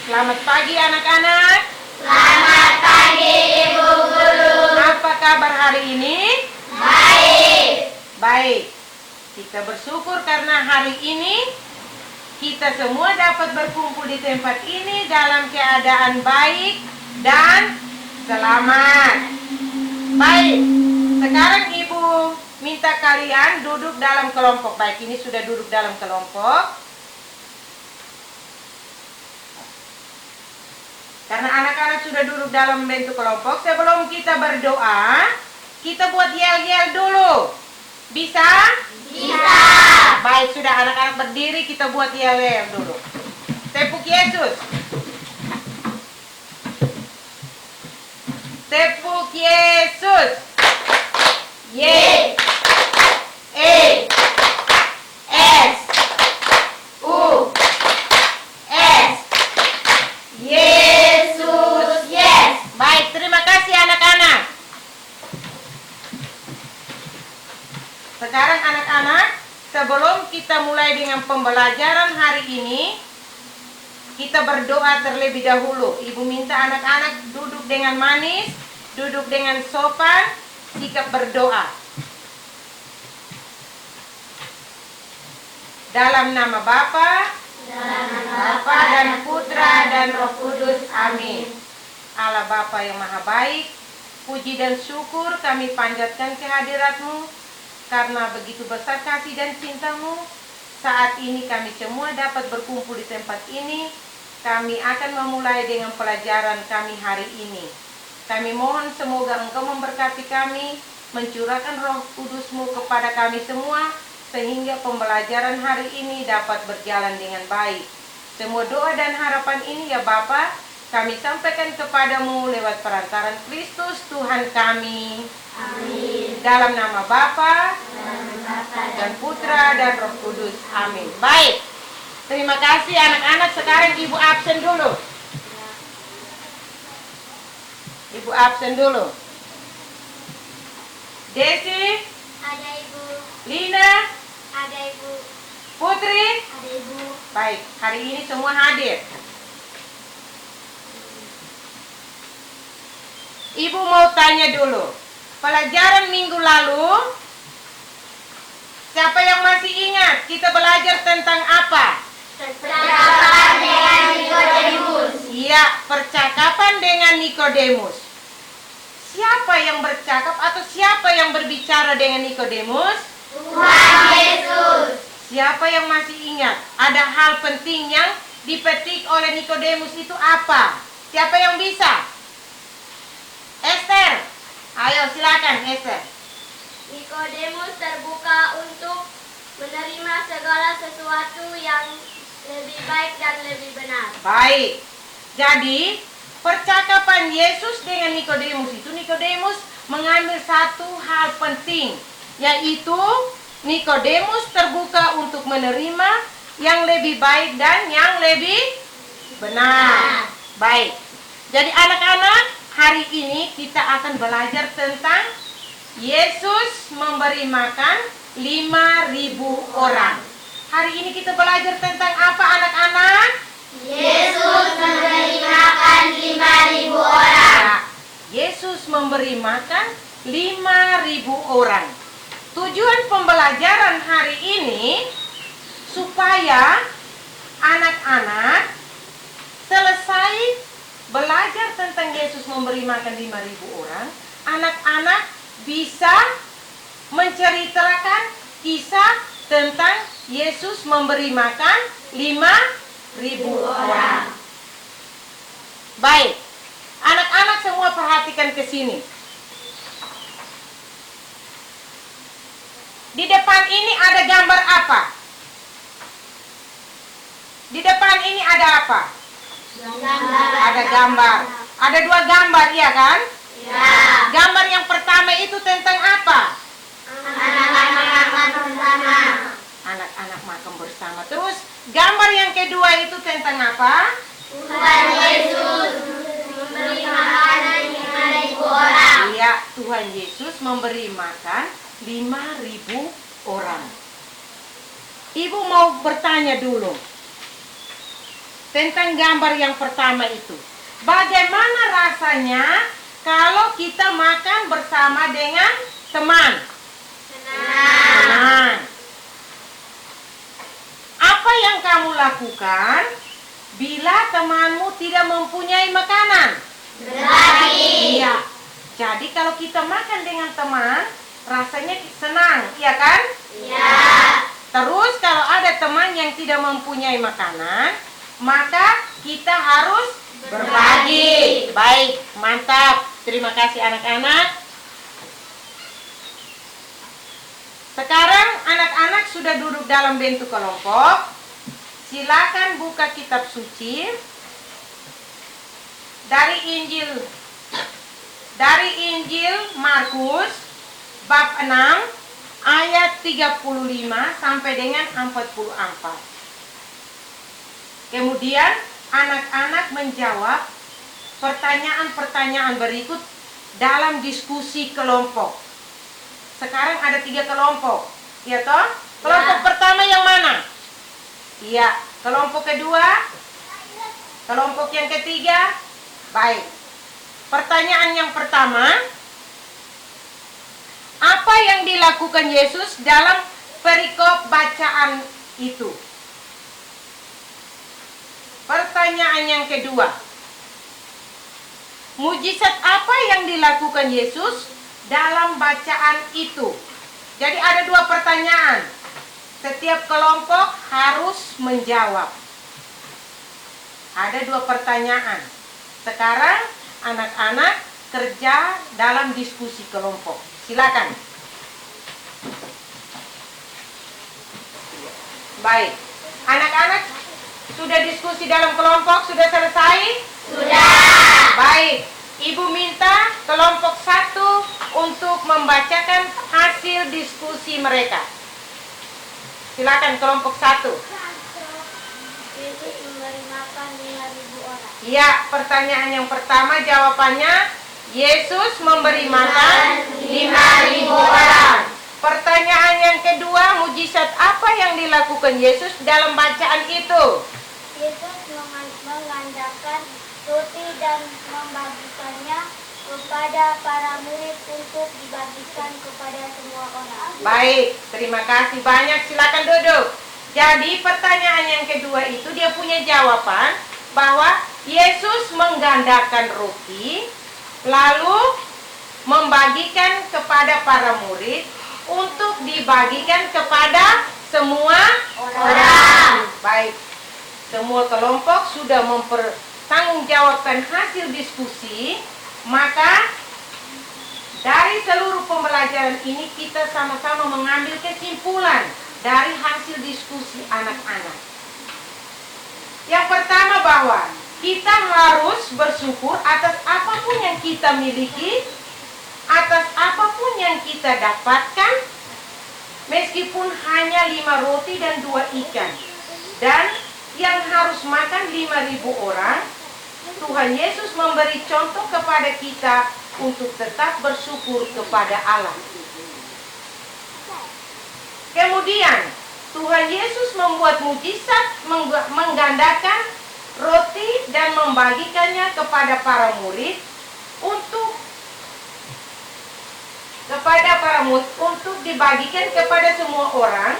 Selamat pagi anak-anak. Selamat pagi Ibu Guru. Apa kabar hari ini? Baik. Baik. Kita bersyukur karena hari ini kita semua dapat berkumpul di tempat ini dalam keadaan baik dan selamat. Baik. Sekarang Ibu minta kalian duduk dalam kelompok. Baik, ini sudah duduk dalam kelompok. Karena anak-anak sudah duduk dalam bentuk kelompok, sebelum kita berdoa, kita buat yel-yel dulu. Bisa? Bisa. Baik, sudah anak-anak berdiri, kita buat yel-yel dulu. Tepuk Yesus. Tepuk Yesus. Y, E, S, U, S, Y. Baik, terima kasih anak-anak. Sekarang anak-anak, sebelum kita mulai dengan pembelajaran hari ini, kita berdoa terlebih dahulu. Ibu minta anak-anak duduk dengan manis, duduk dengan sopan, sikap berdoa. Dalam nama Bapa dan Putra dan Roh Kudus. Amin. Allah Bapa yang Maha Baik, puji dan syukur kami panjatkan kehadirat-Mu, karena begitu besar kasih dan cinta-Mu. Saat ini kami semua dapat berkumpul di tempat ini. Kami akan memulai dengan pelajaran kami hari ini. Kami mohon semoga Engkau memberkati kami, mencurahkan Roh Kudus-Mu kepada kami semua, sehingga pembelajaran hari ini dapat berjalan dengan baik. Semua doa dan harapan ini ya Bapa, kami sampaikan kepadamu lewat perantaran Kristus Tuhan kami. Amin. Dalam nama Bapa dan Putra dan Roh Kudus. Amin. Baik. Terima kasih anak-anak. Sekarang Ibu absen dulu. Ibu absen dulu. Desi, Ada Ibu. Lina, Ada Ibu. Putri. Ada Ibu. Baik, hari ini semua hadir. Ibu mau tanya dulu, pelajaran minggu lalu, siapa yang masih ingat kita belajar tentang apa? Percakapan dengan Nikodemus. Iya, percakapan dengan Nikodemus. Siapa yang bercakap atau siapa yang berbicara dengan Nikodemus? Tuhan Yesus. Siapa yang masih ingat? Ada hal penting yang dipetik oleh Nikodemus itu apa? Siapa yang bisa? Esther, ayo silakan Esther. Nikodemus terbuka untuk menerima segala sesuatu yang lebih baik dan lebih benar. Baik, jadi percakapan Yesus dengan Nikodemus itu, Nikodemus mengambil satu hal penting, yaitu Nikodemus terbuka untuk menerima yang lebih baik dan yang lebih benar. Baik, jadi anak-anak, hari ini kita akan belajar tentang Yesus memberi makan 5.000 orang. Hari ini kita belajar tentang apa anak-anak? Yesus memberi makan 5.000 orang. Ya, Yesus memberi makan 5.000 orang. Tujuan pembelajaran hari ini supaya anak-anak selesai belajar tentang Yesus memberi makan 5.000 orang, anak-anak bisa menceritakan kisah tentang Yesus memberi makan 5.000 orang. Baik, anak-anak semua perhatikan ke sini. Di depan ini ada gambar apa? Di depan ini ada apa? Ada gambar. Ada dua gambar, iya kan? Ya. Gambar yang pertama itu tentang apa? Anak-anak makan bersama. Anak-anak makan bersama. Terus gambar yang kedua itu tentang apa? Tuhan Yesus memberi makanan 5.000 orang. Iya, Tuhan Yesus memberi makan 5.000 orang. Ibu mau bertanya dulu. tentang gambar yang pertama itu. Bagaimana rasanya kalau kita makan bersama dengan teman? Senang. Apa yang kamu lakukan bila temanmu tidak mempunyai makanan? Berbagi. Iya. Jadi kalau kita makan dengan teman, rasanya senang, iya kan? Iya. Terus kalau ada teman yang tidak mempunyai makanan, maka kita harus berbagi. Baik, mantap. Terima kasih anak-anak. Sekarang anak-anak sudah duduk dalam bentuk kelompok. Silakan buka kitab suci dari Injil Markus bab 6 ayat 35 sampai dengan 44. Kemudian anak-anak menjawab pertanyaan-pertanyaan berikut dalam diskusi kelompok. Sekarang ada 3 kelompok, ya toh? Kelompok pertama yang mana? Iya, kelompok kedua, kelompok yang ketiga. Baik. Pertanyaan yang pertama, apa yang dilakukan Yesus dalam perikop bacaan itu? Pertanyaan yang kedua, mujizat apa yang dilakukan Yesus dalam bacaan itu? Jadi ada 2 pertanyaan. Setiap kelompok harus menjawab. Ada 2 pertanyaan. Sekarang anak-anak kerja dalam diskusi kelompok. Silakan. Baik. Anak-anak sudah diskusi dalam kelompok, sudah selesai? Sudah. Baik. Ibu minta kelompok 1 untuk membacakan hasil diskusi mereka. Silakan kelompok 1. Yesus memberi makan 5.000 orang. Ya, pertanyaan yang pertama jawabannya Yesus memberi makan 5.000 orang. Pertanyaan yang kedua, mujizat apa yang dilakukan Yesus dalam bacaan itu? Yesus mengandalkan roti dan membagikannya kepada para murid untuk dibagikan kepada semua orang. Baik, terima kasih banyak. Silakan duduk. Jadi pertanyaan yang kedua itu dia punya jawaban bahwa Yesus menggandakan roti lalu membagikan kepada para murid untuk dibagikan kepada semua orang. Baik, semua kelompok sudah mempertanggungjawabkan hasil diskusi, maka dari seluruh pembelajaran ini kita sama-sama mengambil kesimpulan dari hasil diskusi anak-anak. Yang pertama bahwa kita harus bersyukur atas apapun yang kita miliki, atas apapun yang kita dapatkan, meskipun hanya 5 roti dan 2 ikan. Dan yang harus makan 5.000 orang, Tuhan Yesus memberi contoh kepada kita untuk tetap bersyukur kepada Allah. Kemudian Tuhan Yesus membuat mujizat menggandakan roti dan membagikannya kepada para murid untuk dibagikan kepada semua orang.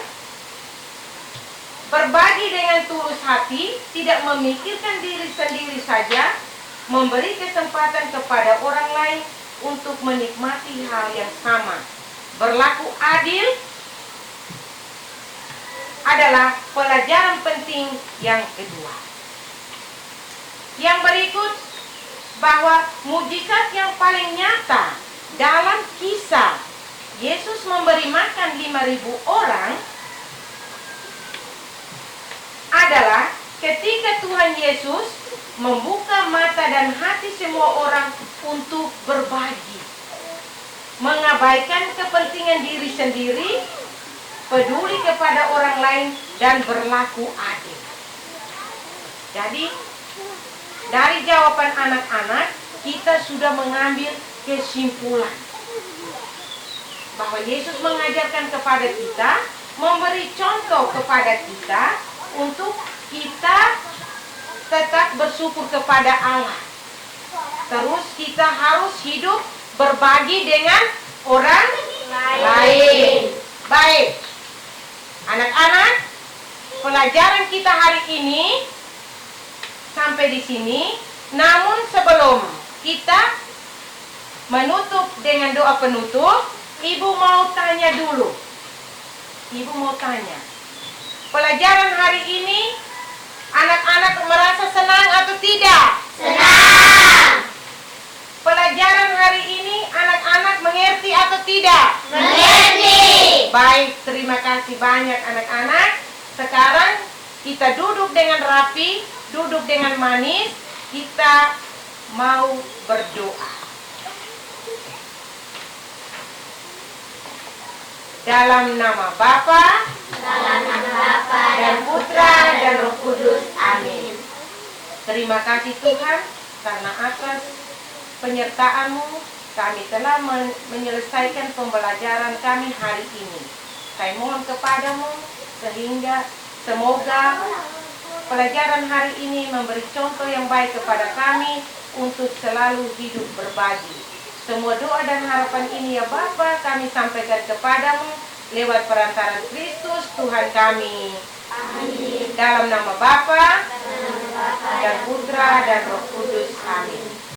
Berbagi dengan tulus hati, tidak memikirkan diri sendiri saja, memberi kesempatan kepada orang lain untuk menikmati hal yang sama. Berlaku adil adalah pelajaran penting yang kedua. Yang berikut, bahwa mujizat yang paling nyata dalam kisah Yesus memberi makan 5.000 orang adalah ketika Tuhan Yesus membuka mata dan hati semua orang untuk berbagi, mengabaikan kepentingan diri sendiri, peduli kepada orang lain, dan berlaku adil. Jadi, dari jawaban anak-anak, kita sudah mengambil kesimpulan bahwa Yesus mengajarkan kepada kita, memberi contoh kepada kita untuk kita tetap bersyukur kepada Allah. Terus kita harus hidup berbagi dengan orang lain. Baik. Anak-anak, pelajaran kita hari ini sampai di sini. Namun sebelum kita menutup dengan doa penutup, Ibu mau tanya dulu. Ibu mau tanya. Pelajaran hari ini anak-anak merasa senang atau tidak? Senang. Pelajaran hari ini anak-anak mengerti atau tidak? Mengerti. Baik, terima kasih banyak anak-anak. Sekarang kita duduk dengan rapi, duduk dengan manis. Kita mau berdoa. Dalam nama Bapa, dan Putra, dan Roh Kudus. Amin. Terima kasih Tuhan, karena atas penyertaan-Mu kami telah menyelesaikan pembelajaran kami hari ini. Saya mohon kepadamu sehingga semoga pelajaran hari ini memberi contoh yang baik kepada kami untuk selalu hidup berbagi. Semua doa dan harapan ini ya Bapa kami sampaikan kepadamu lewat perantaraan Kristus Tuhan kami. Amin. Dalam nama Bapa, dan Putra, dan Roh Kudus. Amin.